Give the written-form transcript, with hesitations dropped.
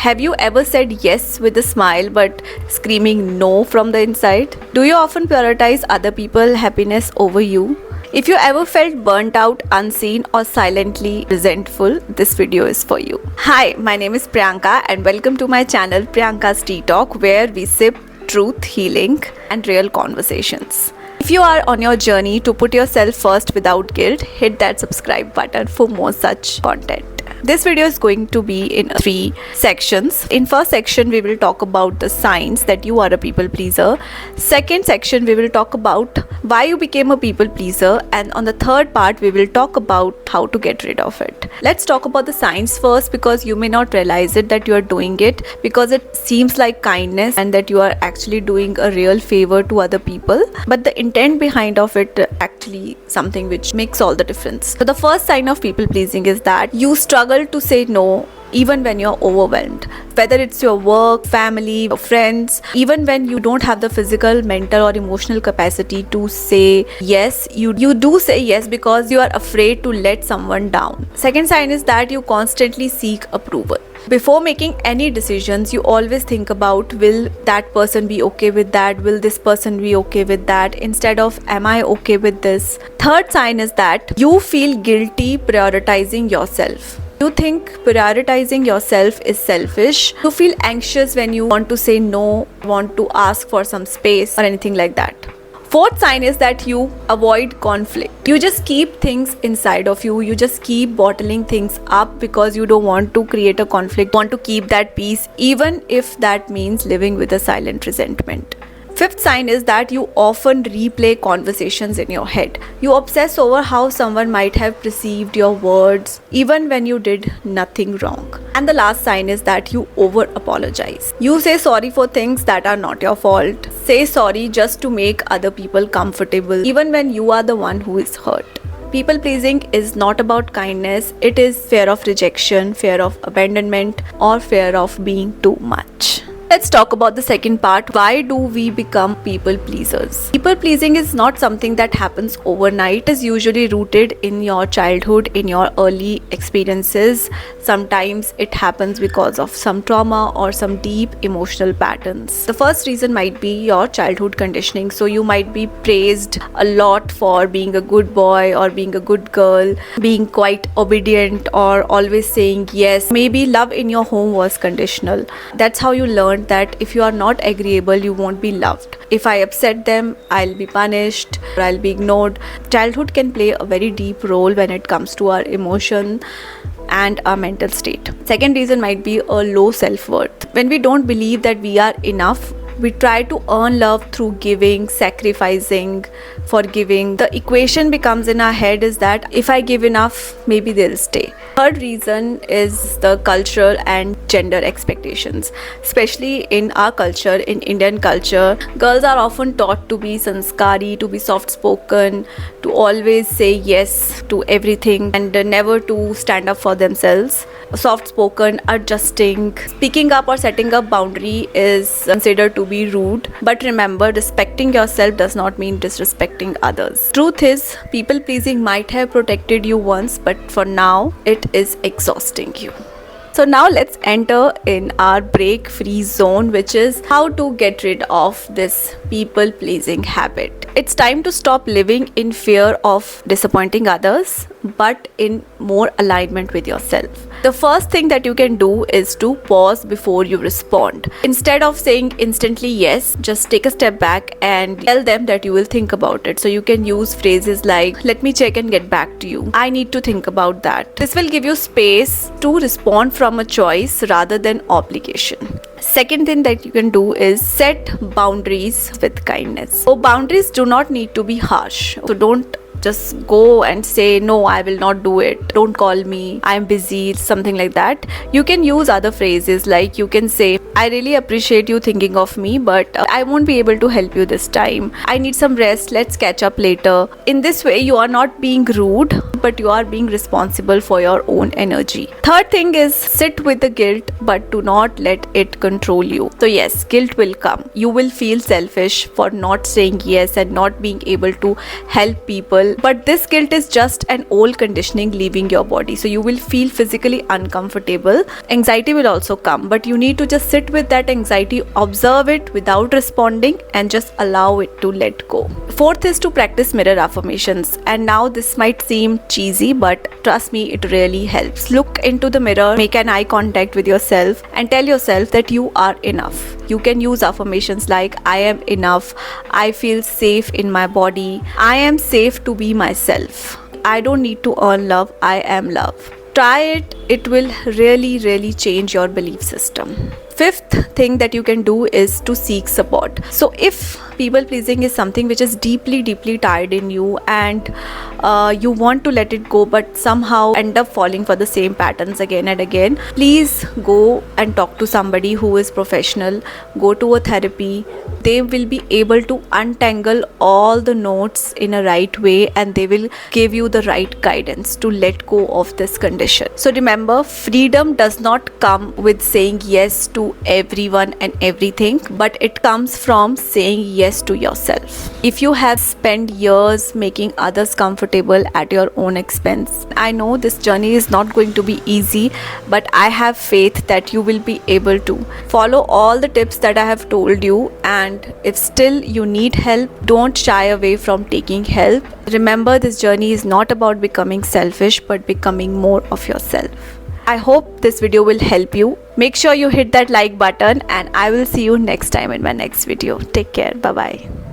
Have you ever said yes with a smile but screaming no from the inside? Do you often prioritize other people's happiness over you? If you ever felt burnt out, unseen, or silently resentful, this video is for you. Hi, my name is Priyanka and welcome to my channel Priyanka's Tea Talk, where we sip truth, healing, and real conversations. If you are on your journey to put yourself first without guilt, hit that subscribe button for more such content. This video is going to be in 3 sections. In first section, we will talk about the signs that you are a people pleaser. Second section, we will talk about why you became a people pleaser. And on the third part, we will talk about how to get rid of it. Let's talk about the signs first, because you may not realize it that you are doing it because it seems like kindness and that you are actually doing a real favor to other people. But the intent behind of it actually something which makes all the difference. So the first sign of people pleasing is that you struggle to say no even when you're overwhelmed, whether it's your work, family, or friends. Even when you don't have the physical, mental, or emotional capacity to say yes, you do say yes because you are afraid to let someone down. Second sign is that you constantly seek approval. Before making any decisions, you always think about, will that person be okay with that? Will this person be okay with that? Instead of, am I okay with this? Third sign is that you feel guilty prioritizing yourself. You think prioritizing yourself is selfish. You feel anxious when you want to say no, want to ask for some space or anything like that. Fourth sign is that you avoid conflict. You just keep things inside of you. You just keep bottling things up because you don't want to create a conflict, want to keep that peace, even if that means living with a silent resentment. Fifth sign is that you often replay conversations in your head. You obsess over how someone might have perceived your words even when you did nothing wrong. And the last sign is that you over apologize. You say sorry for things that are not your fault. Say sorry just to make other people comfortable even when you are the one who is hurt. People pleasing is not about kindness. It is fear of rejection, fear of abandonment, or fear of being too much. Let's talk about the second part. Why do we become people pleasers? People pleasing is not something that happens overnight. It is usually rooted in your childhood, in your early experiences. Sometimes it happens because of some trauma or some deep emotional patterns. The first reason might be your childhood conditioning. So you might be praised a lot for being a good boy or being a good girl, being quite obedient or always saying yes. Maybe love in your home was conditional. That's how you learn that if you are not agreeable, you won't be loved. If I upset them, I'll be punished or I'll be ignored. Childhood can play a very deep role when it comes to our emotion and our mental state. Second reason might be a low self-worth. When we don't believe that we are enough, we try to earn love through giving, sacrificing, forgiving. The equation becomes in our head is that if I give enough, maybe they'll stay. Third reason is the cultural and gender expectations. Especially in our culture, in Indian culture, girls are often taught to be sanskari, to be soft-spoken, to always say yes to everything and never to stand up for themselves. Soft-spoken, adjusting, speaking up or setting up boundary is considered to be rude. But remember, respecting yourself does not mean disrespecting others. Truth is, people pleasing might have protected you once, but for now, it is exhausting you. So now let's enter in our break-free zone, which is how to get rid of this people-pleasing habit. It's time to stop living in fear of disappointing others, but in more alignment with yourself. The first thing that you can do is to pause before you respond. Instead of saying instantly yes, just take a step back and tell them that you will think about it. So you can use phrases like, let me check and get back to you. I need to think about that. This will give you space to respond from a choice rather than obligation. Second thing that you can do is set boundaries with kindness. So boundaries do not need to be harsh. So don't just go and say, no, I will not do it. Don't call me. I'm busy. Something like that. You can use other phrases like you can say, I really appreciate you thinking of me, but I won't be able to help you this time. I need some rest. Let's catch up later. In this way, you are not being rude, but you are being responsible for your own energy. Third thing is sit with the guilt, but do not let it control you. So yes, guilt will come. You will feel selfish for not saying yes and not being able to help people but this guilt is just an old conditioning leaving your body. So you will feel physically uncomfortable. Anxiety will also come, but you need to just sit with that anxiety, observe it without responding, and just allow it to let go. Fourth is to practice mirror affirmations. And now this might seem cheesy, but trust me, it really helps. Look into the mirror, make an eye contact with yourself, and tell yourself that you are enough. You can use affirmations like, I am enough, I feel safe in my body, I am safe to be myself, I don't need to earn love, I am love. Try it, it will really change your belief system. Fifth thing that you can do is to seek support. So if people pleasing is something which is deeply tied in you, and you want to let it go but somehow end up falling for the same patterns again and again, please go and talk to somebody who is professional. Go to a therapy. They will be able to untangle all the knots in a right way, and they will give you the right guidance to let go of this condition. So remember, freedom does not come with saying yes to everyone and everything, but it comes from saying yes to yourself. If you have spent years making others comfortable at your own expense, I know this journey is not going to be easy, but I have faith that you will be able to follow all the tips that I have told you. And if still you need help, don't shy away from taking help. Remember, this journey is not about becoming selfish, but becoming more of yourself. I hope this video will help you. Make sure you hit that like button, and I will see you next time in my next video. Take care. Bye bye.